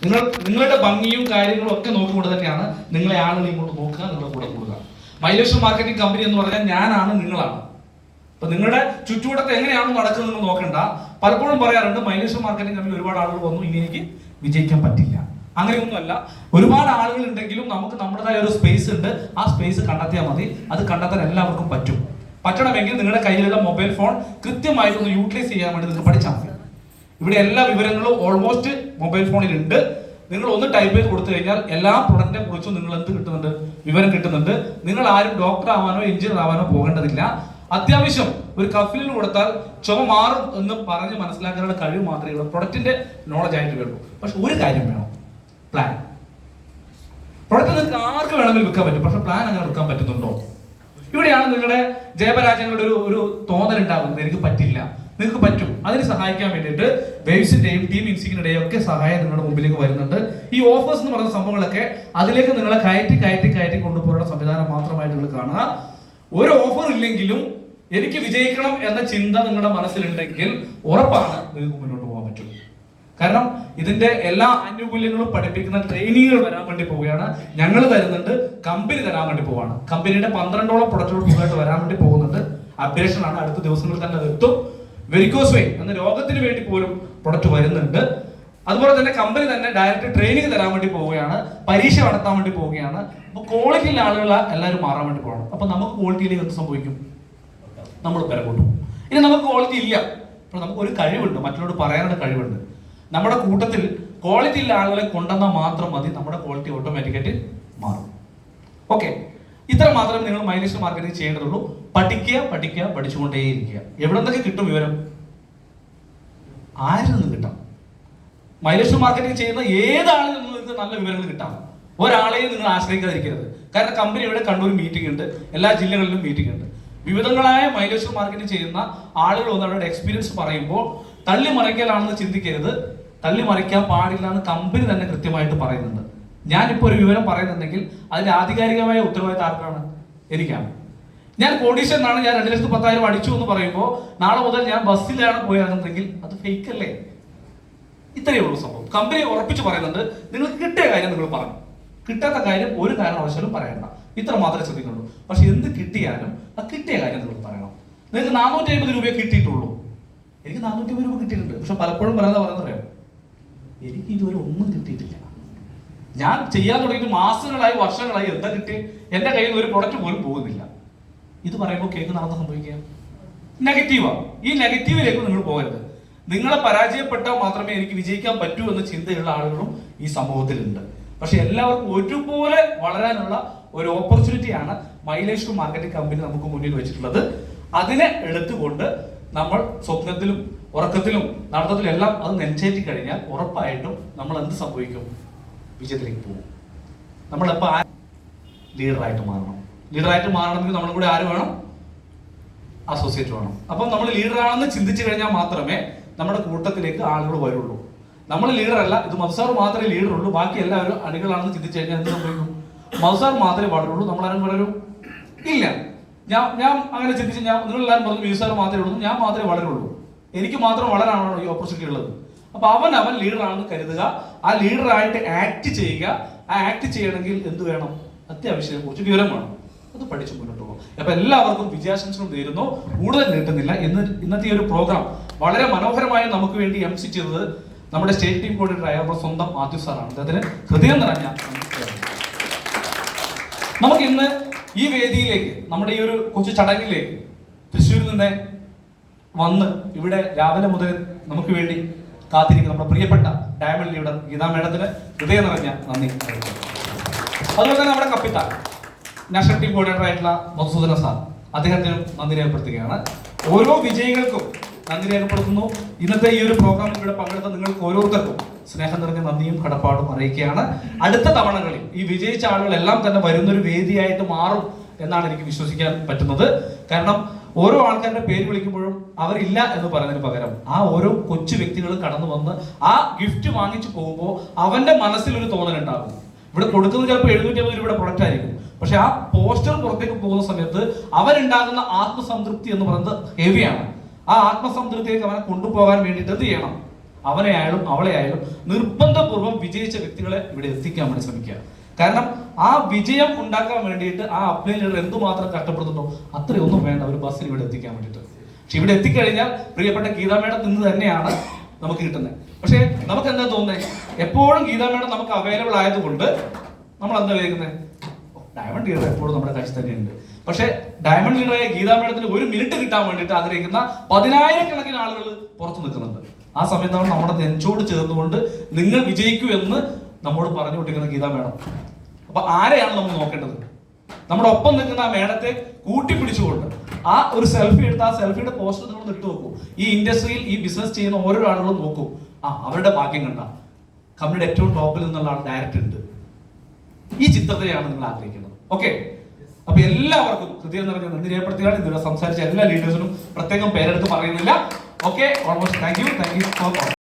നിങ്ങളുടെ ഭംഗിയും കാര്യങ്ങളും ഒക്കെ നോക്കിക്കൊണ്ട് തന്നെയാണ് നിങ്ങളെ ആളുകൾ ഇങ്ങോട്ട് നോക്കുക, നിങ്ങളുടെ കൂടെ കൂടുക. മൈലേഷ് മാർക്കറ്റിംഗ് കമ്പനി എന്ന് പറഞ്ഞാൽ ഞാനാണ്, നിങ്ങളാണ്. അപ്പൊ നിങ്ങളുടെ ചുറ്റുവട്ടത്ത് എങ്ങനെയാണ് നടക്കുന്നത് നോക്കണ്ട. പലപ്പോഴും പറയാറുണ്ട് മൈലേഷ് മാർക്കറ്റിംഗ് കമ്പനി ഒരുപാട് ആളുകൾ വന്നു, ഇനി എനിക്ക് വിജയിക്കാൻ പറ്റില്ല. അങ്ങനെയൊന്നുമല്ല. ഒരുപാട് ആളുകൾ ഉണ്ടെങ്കിലും നമുക്ക് നമ്മുടേതായ ഒരു സ്പേസ് ഉണ്ട്. ആ സ്പേസ് കണ്ടെത്തിയാൽ മതി. അത് കണ്ടെത്താൻ എല്ലാവർക്കും പറ്റും. പറ്റണമെങ്കിൽ നിങ്ങളുടെ കയ്യിലുള്ള മൊബൈൽ ഫോൺ കൃത്യമായിട്ട് ഒന്ന് യൂട്ടിലൈസ് ചെയ്യാൻ വേണ്ടി നിങ്ങൾക്ക് പഠിച്ചാൽ മതി. ഇവിടെ എല്ലാ വിവരങ്ങളും ഓൾമോസ്റ്റ് മൊബൈൽ ഫോണിൽ ഉണ്ട്. നിങ്ങൾ ഒന്ന് ടൈപ്പ് ചെയ്ത് കൊടുത്തു കഴിഞ്ഞാൽ എല്ലാ പ്രൊഡക്റ്റിനെ കുറിച്ചും നിങ്ങൾ എന്ത് കിട്ടുന്നുണ്ട്, വിവരം കിട്ടുന്നുണ്ട്. നിങ്ങൾ ആരും ഡോക്ടർ ആവാനോ എഞ്ചിനീയർ ആവാനോ പോകേണ്ടതില്ല. അത്യാവശ്യം ഒരു കഫിലിൽ കൊടുത്താൽ ചുമ മാറും എന്ന് പറഞ്ഞ് മനസ്സിലാക്കാനുള്ള കഴിവ് മാത്രമേ ഉള്ളൂ. പ്രൊഡക്റ്റിന്റെ നോളജ് ആയിട്ട് വേണ്ടു. പക്ഷെ ഒരു കാര്യം വേണം, പ്ലാൻ. പ്രൊഡക്റ്റ് നിങ്ങൾക്ക് ആർക്ക് വേണമെങ്കിലും വിൽക്കാൻ പറ്റും, പക്ഷെ പ്ലാൻ അങ്ങനെ എടുക്കാൻ പറ്റുന്നുണ്ടോ? ഇവിടെയാണ് നിങ്ങളുടെ ജയപരാജയങ്ങളുടെ ഒരു തോന്നൽ ഉണ്ടാകുന്നത്. എനിക്ക് പറ്റില്ല. നിങ്ങൾക്ക് പറ്റും. അതിന് സഹായിക്കാൻ വേണ്ടിയിട്ട് വേവ്സിന്റെയും ടീം ഇൻസിക്കിന്റെയും ഒക്കെ സഹായം നിങ്ങളുടെ മുമ്പിലേക്ക് വരുന്നുണ്ട്. ഈ ഓഫേഴ്സ് എന്ന് പറയുന്ന സംഭവങ്ങളൊക്കെ അതിലേക്ക് നിങ്ങളെ കയറ്റി കൊണ്ടുപോകുന്ന സംവിധാനം മാത്രമായിട്ട് നിങ്ങൾ കാണുക. ഒരു ഓഫർ ഇല്ലെങ്കിലും എനിക്ക് വിജയിക്കണം എന്ന ചിന്ത നിങ്ങളുടെ മനസ്സിലുണ്ടെങ്കിൽ ഉറപ്പാണ് നിങ്ങൾക്ക് മുന്നോട്ട് പോകാൻ പറ്റും. കാരണം ഇതിന്റെ എല്ലാ ആനുകൂല്യങ്ങളും പഠിപ്പിക്കുന്ന ട്രെയിനിങ്ങുകൾ വരാൻ വേണ്ടി പോവുകയാണ്. ഞങ്ങൾ തരുന്നുണ്ട്, കമ്പനി തരാൻ വേണ്ടി പോവാണ്. കമ്പനിയുടെ 12ഓളം പ്രൊഡക്റ്റുകൾ പുതുതായിട്ട് വരാൻ വേണ്ടി പോകുന്നുണ്ട്. അപ്ഡേഷൻ ആണ്, അടുത്ത ദിവസങ്ങളിൽ തന്നെ അത് എത്തും. വെരിക്കോസ് വെയിൻ എന്ന രോഗത്തിന് വേണ്ടി പോലും പ്രൊഡക്റ്റ് വരുന്നുണ്ട്. അതുപോലെ തന്നെ കമ്പനി തന്നെ ഡയറക്റ്റ് ട്രെയിനിങ് തരാൻ വേണ്ടി പോവുകയാണ്, പരീക്ഷ നടത്താൻ വേണ്ടി പോവുകയാണ്. അപ്പൊ ക്വാളിറ്റിയിലെ ആളുകൾ എല്ലാവരും മാറാൻ വേണ്ടി പോകണം. അപ്പൊ നമുക്ക് ക്വാളിറ്റിയിലേക്ക് എന്ത് സംഭവിക്കും? നമ്മൾ പിറകോട്ടും. ഇനി നമുക്ക് ക്വാളിറ്റി ഇല്ല, അപ്പോൾ നമുക്ക് ഒരു കഴിവുണ്ട്, മറ്റുള്ളവരോട് പറയാനുള്ള കഴിവുണ്ട്. നമ്മുടെ കൂട്ടത്തിൽ ക്വാളിറ്റി ഉള്ള ആളുകളെ കൊണ്ടുവന്നാൽ മാത്രം മതി, നമ്മുടെ ക്വാളിറ്റി ഓട്ടോമാറ്റിക്കായിട്ട് മാറും. ഓക്കെ, ഇത്ര മാത്രമേ നിങ്ങൾ മൈലേഷ് മാർക്കറ്റിംഗ് ചെയ്യേണ്ടതുള്ളൂ. പഠിക്കുക, പഠിച്ചുകൊണ്ടേയിരിക്കുക. എവിടെ നിന്നൊക്കെ കിട്ടും വിവരം? ആരിൽ നിന്ന് കിട്ടാം? മൈലേഷ് മാർക്കറ്റിംഗ് ചെയ്യുന്ന ഏതാളിൽ നിന്ന് നിങ്ങൾക്ക് നല്ല വിവരങ്ങൾ കിട്ടാം. ഒരാളെയും നിങ്ങൾ ആശ്രയിക്കാതിരിക്കരുത്. കാരണം കമ്പനി ഇവിടെ കണ്ണൂർ മീറ്റിംഗ് ഉണ്ട്, എല്ലാ ജില്ലകളിലും മീറ്റിംഗ് ഉണ്ട്. വിവിധങ്ങളായ മൈലേഷ് മാർക്കറ്റിംഗ് ചെയ്യുന്ന ആളുകൾ വന്ന് അവരുടെ എക്സ്പീരിയൻസ് പറയുമ്പോൾ തള്ളി മറിക്കലാണെന്ന് ചിന്തിക്കരുത്. തള്ളി മറിക്കാൻ പാടില്ല എന്ന് കമ്പനി തന്നെ കൃത്യമായിട്ട് പറയുന്നുണ്ട്. ഞാനിപ്പോൾ ഒരു വിവരം പറയുന്നുണ്ടെങ്കിൽ അതിന്റെ ആധികാരികമായ ഉത്തരവാദിത്തം ആർക്കാണ്? എനിക്കാണ്. ഞാൻ കോടീശ്വരനാണ്, ഞാൻ 2,10,000 അടിച്ചു എന്ന് പറയുമ്പോൾ നാളെ മുതൽ ഞാൻ ബസ്സിലാണ് പോയാണെന്നുണ്ടെങ്കിൽ അത് ഫേക്ക് അല്ലേ? ഇത്രയേ ഉള്ളൂ സംഭവം. കമ്പനി ഉറപ്പിച്ച് പറയുന്നുണ്ട്, നിങ്ങൾക്ക് കിട്ടിയ കാര്യം നിങ്ങൾ പറഞ്ഞു, കിട്ടാത്ത കാര്യം ഒരു കാരണവശാലും പറയണ്ട. ഇത്ര മാത്രമേ ശ്രദ്ധിക്കുള്ളൂ. പക്ഷെ എന്ത് കിട്ടിയാലും ആ കിട്ടിയ കാര്യം നിങ്ങൾ പറയണം. നിങ്ങൾക്ക് 450 രൂപയെ കിട്ടിയിട്ടുള്ളൂ. എനിക്ക് 450 രൂപ കിട്ടിയിട്ടുണ്ട്. പക്ഷെ പലപ്പോഴും പറയുന്നത് എനിക്ക് ഇതുവരെ ഒന്നും കിട്ടിയിട്ടില്ല. ഞാൻ ചെയ്യാൻ തുടങ്ങിയിട്ട് മാസങ്ങളായി, വർഷങ്ങളായി. എന്താ കിട്ടി? എന്റെ കയ്യിൽ നിന്ന് ഒരു പ്രൊഡക്റ്റ് പോലും പോകുന്നില്ല. ഇത് പറയുമ്പോൾ കേൾക്കുന്ന നടന്ന് സംഭവിക്കുക നെഗറ്റീവാ. ഈ നെഗറ്റീവിലേക്ക് നിങ്ങൾ പോകരുത്. നിങ്ങളെ പരാജയപ്പെട്ടാൽ മാത്രമേ എനിക്ക് വിജയിക്കാൻ പറ്റൂ എന്ന ചിന്തയുള്ള ആളുകളും ഈ സമൂഹത്തിലുണ്ട്. പക്ഷെ എല്ലാവർക്കും ഒരുപോലെ വളരാനുള്ള ഒരു ഓപ്പർച്യൂണിറ്റിയാണ് മൈലേഷ് മാർക്കറ്റിംഗ് കമ്പനി നമുക്ക് മുന്നിൽ വെച്ചിട്ടുള്ളത്. അതിനെ എടുത്തുകൊണ്ട് നമ്മൾ സ്വപ്നത്തിലും ഉറക്കത്തിലും നടത്തത്തിലും എല്ലാം അത് നെഞ്ചേറ്റി കഴിഞ്ഞാൽ ഉറപ്പായിട്ടും നമ്മൾ എന്ത് സംഭവിക്കും? വിജയത്തിലേക്ക് പോകും. നമ്മളെപ്പോൾ ലീഡറായിട്ട് മാറണം. ലീഡറായിട്ട് മാറണമെങ്കിൽ നമ്മുടെ കൂടെ ആര് വേണം? അസോസിയേറ്റ് വേണം. അപ്പം നമ്മൾ ലീഡറാണെന്ന് ചിന്തിച്ചു കഴിഞ്ഞാൽ മാത്രമേ നമ്മുടെ കൂട്ടത്തിലേക്ക് ആളുകൾ വരുള്ളൂ. നമ്മൾ ലീഡറല്ല, ഇത് മധുസാർ മാത്രമേ ലീഡറുള്ളൂ, ബാക്കി എല്ലാവരും അണികളാണെന്ന് ചിന്തിച്ചു കഴിഞ്ഞാൽ എന്ത് സംഭവിക്കും? മധുസാർ മാത്രമേ വളരുള്ളൂ, നമ്മളാരും വളരും ഇല്ല. ഞാൻ അങ്ങനെ ചിന്തിച്ച് നിങ്ങളെല്ലാവരും പറഞ്ഞു മീസാർ മാത്രമേ ഉള്ളൂ, ഞാൻ മാത്രമേ വളരുള്ളൂ, എനിക്ക് മാത്രം വളരാണല്ലോ ഈ ഓപ്പർച്യൂണിറ്റി ഉള്ളത്. അപ്പൊ അവൻ ലീഡറാണെന്ന് കരുതുക, ആ ലീഡറായിട്ട് ആക്ട് ചെയ്യുക. ആ ആക്ട് ചെയ്യണമെങ്കിൽ എന്ത് വേണം? അത്യാവശ്യം കുറച്ച് വിവരം വേണം. അത് പഠിച്ചു മുന്നോട്ട് പോകും. അപ്പൊ എല്ലാവർക്കും വിജയാശംസകൾ നേരുന്നു. കൂടുതൽ നീട്ടുന്നില്ല. ഇന്നത്തെ ഈ ഒരു പ്രോഗ്രാം വളരെ മനോഹരമായി നമുക്ക് വേണ്ടി MC ചെയ്തത് നമ്മുടെ സ്റ്റേറ്റ് ടീം കോർഡിനേറ്റർ ആയ നമ്മുടെ സ്വന്തം മാത്യു സാറാണ്. അതിന് ഹൃദയം നിറഞ്ഞ നമുക്ക് ഇന്ന് ഈ വേദിയിലേക്ക്, നമ്മുടെ ഈ ഒരു കൊച്ചു ചടങ്ങിലേക്ക് തൃശ്ശൂരിൽ നിന്ന് വന്ന് ഇവിടെ രാവിലെ മുതൽ നമുക്ക് വേണ്ടി കാത്തിരിക്കുന്ന നമ്മുടെ പ്രിയപ്പെട്ട ഡയമണ്ട് ലീഡർ ഗീതാ മേഡത്തിന് ഹൃദയം നിറഞ്ഞ നന്ദി. അതുപോലെ തന്നെ നമ്മുടെ കപ്പിത്താൻ നാഷണൽ ടീം കോർഡിനേറ്റർ ആയിട്ടുള്ള മധുസൂദന സാർ, അദ്ദേഹത്തിനും നന്ദി രേഖപ്പെടുത്തുകയാണ്. ഓരോ വിജയികൾക്കും നന്ദി രേഖപ്പെടുത്തുന്നു. ഇന്നത്തെ ഈ ഒരു പ്രോഗ്രാമിൽ ഇവിടെ പങ്കെടുത്ത നിങ്ങൾക്ക് ഓരോരുത്തർക്കും സ്നേഹം നിറഞ്ഞ നന്ദിയും കടപ്പാടും അറിയിക്കുകയാണ്. അടുത്ത തവണകളിൽ ഈ വിജയിച്ച ആളുകളെല്ലാം തന്നെ വരുന്നൊരു വേദിയായിട്ട് മാറും എന്നാണ് എനിക്ക് വിശ്വസിക്കാൻ പറ്റുന്നത്. കാരണം ഓരോ ആൾക്കാരുടെ പേര് വിളിക്കുമ്പോഴും അവരില്ല എന്ന് പറയുന്നതിന് പകരം ആ ഓരോ കൊച്ചു വ്യക്തികളും കടന്നു വന്ന് ആ ഗിഫ്റ്റ് വാങ്ങിച്ചു പോകുമ്പോൾ അവന്റെ മനസ്സിൽ ഒരു തോന്നലുണ്ടാകും. ഇവിടെ കൊടുക്കുന്നത് ചിലപ്പോൾ 750 രൂപയുടെ പ്രൊഡക്റ്റ് ആയിരിക്കും. പക്ഷെ ആ പോസ്റ്റർ പുറത്തേക്ക് പോകുന്ന സമയത്ത് അവരുണ്ടാകുന്ന ആത്മസംതൃപ്തി എന്ന് പറയുന്നത് ഹെവിയാണ്. ആ ആത്മസംതൃപ്തിയിലേക്ക് അവനെ കൊണ്ടുപോകാൻ വേണ്ടിയിട്ട് എന്ത് ചെയ്യണം? അവനെ ആയാലും അവളെ ആയാലും നിർബന്ധപൂർവ്വം വിജയിച്ച വ്യക്തികളെ ഇവിടെ എത്തിക്കാൻ വേണ്ടി ശ്രമിക്കുക. കാരണം ആ വിജയം ഉണ്ടാക്കാൻ വേണ്ടിയിട്ട് ആ അപ്ലൈ ലീഡർ എന്തുമാത്രം കഷ്ടപ്പെടുന്നുണ്ടോ അത്രയൊന്നും വേണ്ട ഒരു ബസ്സിന് ഇവിടെ എത്തിക്കാൻ വേണ്ടിയിട്ട്. പക്ഷെ ഇവിടെ എത്തിക്കഴിഞ്ഞാൽ പ്രിയപ്പെട്ട ഗീതാ മേഡം നിന്ന് തന്നെയാണ് നമുക്ക് കിട്ടുന്നത്. പക്ഷെ നമുക്ക് എന്താ തോന്നുന്നത്, എപ്പോഴും ഗീതാ മേഡം നമുക്ക് അവൈലബിൾ ആയതുകൊണ്ട് നമ്മൾ എന്താ വിചാരിക്കുന്നത്, ഡയമണ്ട് ലീഡർ എപ്പോഴും നമ്മുടെ കയ്യിൽ തന്നെയുണ്ട്. പക്ഷെ ഡയമണ്ട് ലീഡറായ ഗീതാ മേഡത്തിന് ഒരു മിനിറ്റ് കിട്ടാൻ വേണ്ടിയിട്ട് ആഗ്രഹിക്കുന്ന 10,000-കണക്കിന് ആളുകൾ പുറത്തു നിൽക്കുന്നുണ്ട്. ആ സമയത്താണ് നമ്മുടെ നെഞ്ചോട് ചേർന്നുകൊണ്ട് നിങ്ങൾ വിജയിക്കൂ എന്ന് നമ്മോട് പറഞ്ഞു കൊണ്ടിരിക്കുന്ന ഗീതാ മേഡം. അപ്പൊ ആരെയാണ് നമ്മൾ നോക്കേണ്ടത്? നമ്മുടെ ഒപ്പം നിൽക്കുന്ന ആ മേഡത്തെ കൂട്ടിപ്പിടിച്ചുകൊണ്ട് ആ ഒരു സെൽഫി എടുത്ത് ആ സെൽഫിയുടെ പോസ്റ്റർ നിങ്ങൾ ഇട്ട് നോക്കൂ. ഈ ഇൻഡസ്ട്രിയിൽ ഈ ബിസിനസ് ചെയ്യുന്ന ഓരോ ആളുകളും നോക്കൂ, അവരുടെ ഭാഗ്യം കണ്ട കമ്പനിയുടെ ഏറ്റവും ടോപ്പിൽ നിന്നുള്ള ആൾ ഡയറക്റ്റ് ഉണ്ട്. ഈ ചിത്രത്തെയാണ് നിങ്ങൾ ആഗ്രഹിക്കുന്നത്. ഓക്കെ, അപ്പൊ എല്ലാവർക്കും ഹൃദയം നിറഞ്ഞ നന്ദി രേഖപ്പെടുത്തുകയാണ്. ഇതിവിടെ സംസാരിച്ച എല്ലാ ലീഡേഴ്സിനും പ്രത്യേകം പേരെടുത്ത് പറയുന്നില്ല. Okay, almost thank you for